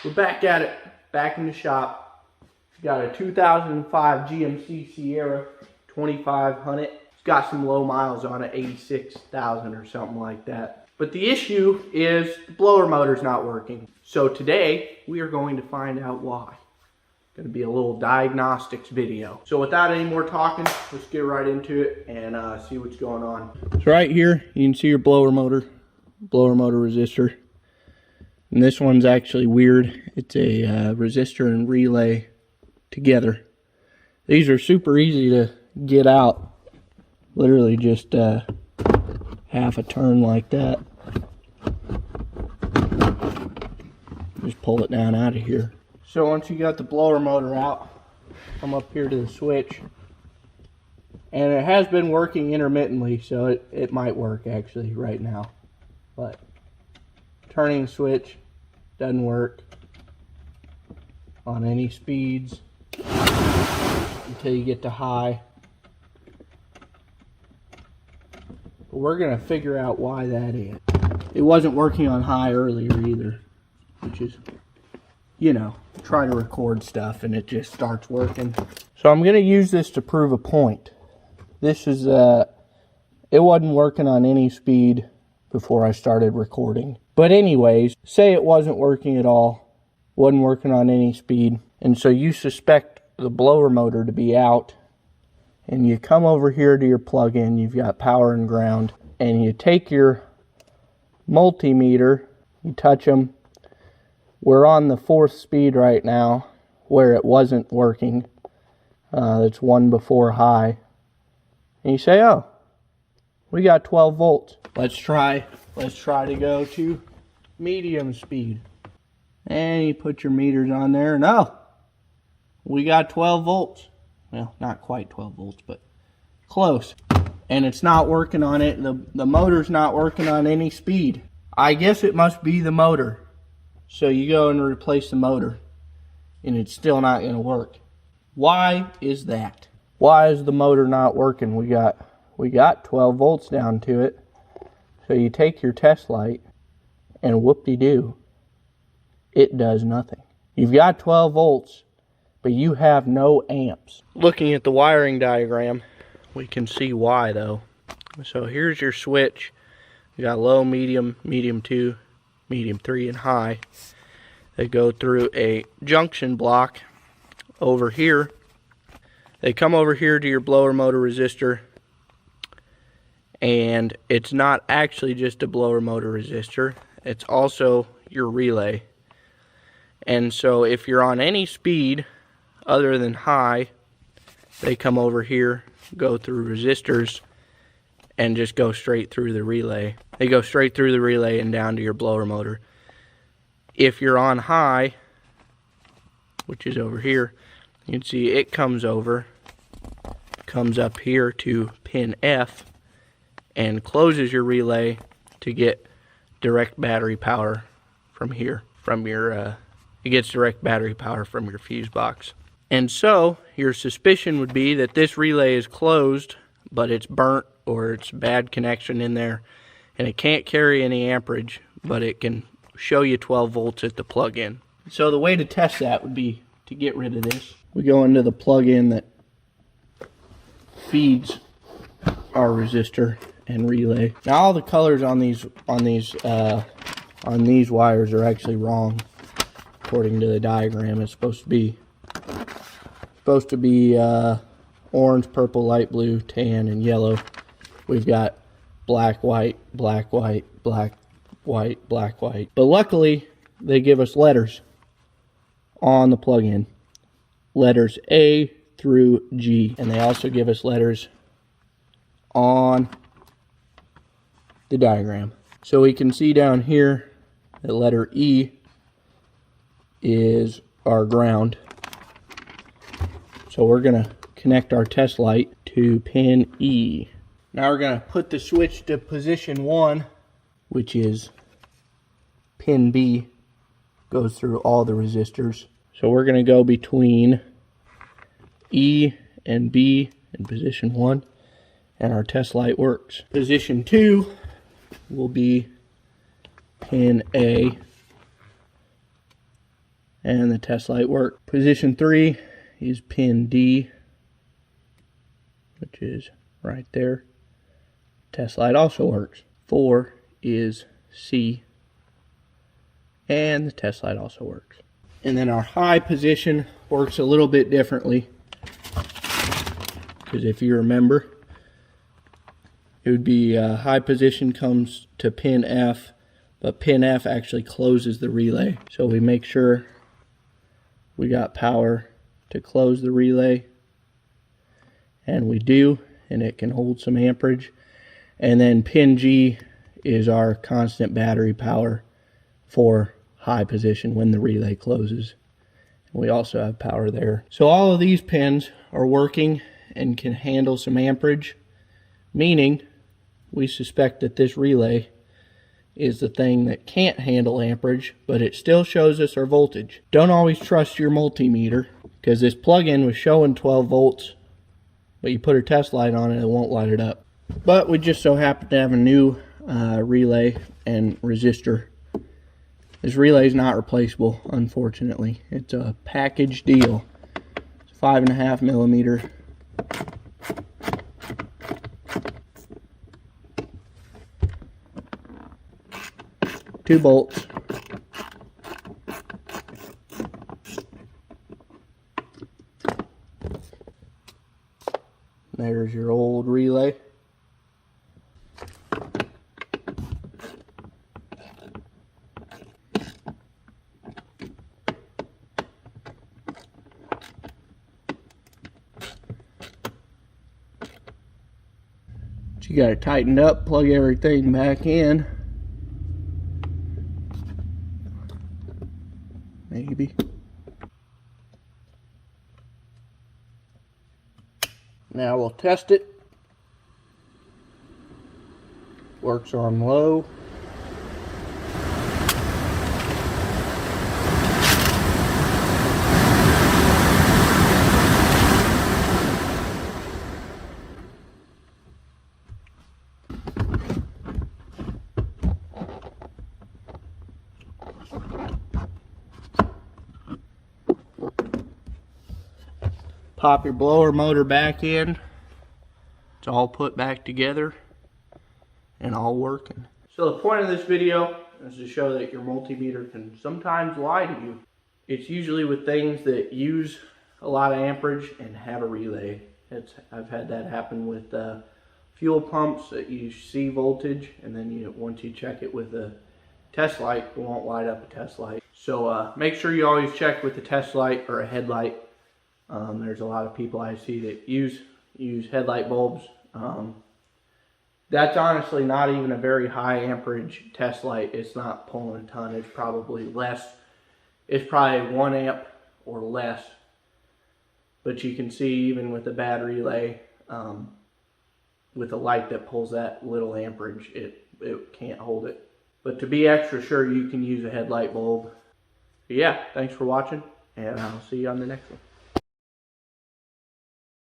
We're back at it, back in the shop. Got a 2005 GMC Sierra 2500. It's got some low miles on it, 86,000 or something like that. But the issue is the blower motor's not working. So today we are going to find out why. It's going to be a little diagnostics video. So without any more talking, let's get right into it and see what's going on. So right here you can see your blower motor resistor. And this one's actually weird. It's a resistor and relay together. These are super easy to get out. Literally just half a turn like that. Just pull it down out of here. So once you got the blower motor out, come up here to the switch. And it has been working intermittently, so it might work actually right now. But turning switch doesn't work on any speeds until you get to high. But we're gonna figure out why that is. It wasn't working on high earlier either, which is, you know, try to record stuff and it just starts working. So I'm gonna use this to prove a point. This is it wasn't working on any speed before I started recording. But anyways, say it wasn't working at all, wasn't working on any speed, and so you suspect the blower motor to be out, and you come over here to your plug-in, you've got power and ground, and you take your multimeter, you touch them. We're on the 4th speed right now, where it wasn't working. It's one before high. And you say, oh, we got 12 volts. Let's try to go to medium speed. And you put your meters on there, and oh, we got 12 volts. Well, not quite 12 volts, but close. And it's not working on it. The motor's not working on any speed. I guess it must be the motor. So you go and replace the motor, and it's still not going to work. Why is that? Why is the motor not working? We got 12 volts down to it. So you take your test light, and whoop-de-doo, it does nothing. You've got 12 volts, but you have no amps. Looking at the wiring diagram, we can see why though. So here's your switch. You got low, medium, medium 2, medium 3, and high. They go through a junction block over here. They come over here to your blower motor resistor. And it's not actually just a blower motor resistor, it's also your relay. And so if you're on any speed other than high, they come over here, go through resistors, and just go straight through the relay. They go straight through the relay and down to your blower motor. If you're on high, which is over here, you can see it comes up here to pin F, and closes your relay to get direct battery power from here, it gets direct battery power from your fuse box. And so your suspicion would be that this relay is closed, but it's burnt or it's bad connection in there, and it can't carry any amperage, but it can show you 12 volts at the plug-in. So the way to test that would be to get rid of this. We go into the plug-in that feeds our resistor and relay. Now all the colors on these wires are actually wrong according to the diagram. It's supposed to be orange, purple, light blue, tan, and yellow. We've got black, white, black, white, black, white, black, white. But luckily they give us letters on the plug-in. Letters A through G, and they also give us letters on the diagram. So we can see down here that letter E is our ground. So we're going to connect our test light to pin E. Now we're going to put the switch to position 1, which is pin B, goes through all the resistors. So we're going to go between E and B in position 1, and our test light works. Position 2 will be pin A, and the test light works. Position 3 is pin D, which is right there. Test light also works. 4 is C, and the test light also works. And then our high position works a little bit differently, because if you remember, it would be high position comes to pin F, but pin F actually closes the relay. So we make sure we got power to close the relay, and we do, and it can hold some amperage. And then pin G is our constant battery power for high position when the relay closes. And we also have power there. So all of these pins are working and can handle some amperage, meaning we suspect that this relay is the thing that can't handle amperage, but it still shows us our voltage. Don't always trust your multimeter, because this plug-in was showing 12 volts, but you put a test light on it, it won't light it up. But we just so happen to have a new relay and resistor. This relay is not replaceable, unfortunately. It's a package deal. It's 5.5 millimeter. Two bolts. There's your old relay. You got it tightened up, plug everything back in. Maybe. Now we'll test it. Works on low. Pop your blower motor back in. It's all put back together and all working. So the point of this video is to show that your multimeter can sometimes lie to you. It's usually with things that use a lot of amperage and have a relay. I've had that happen with fuel pumps that you see voltage, and then once you check it with a test light, it won't light up a test light. So make sure you always check with a test light or a headlight. There's a lot of people I see that use headlight bulbs. That's honestly not even a very high amperage test light. It's not pulling a ton. It's probably less. It's probably 1 amp or less. But you can see even with a bad relay, with a light that pulls that little amperage, it can't hold it. But to be extra sure, you can use a headlight bulb. But yeah, thanks for watching, and I'll see you on the next one.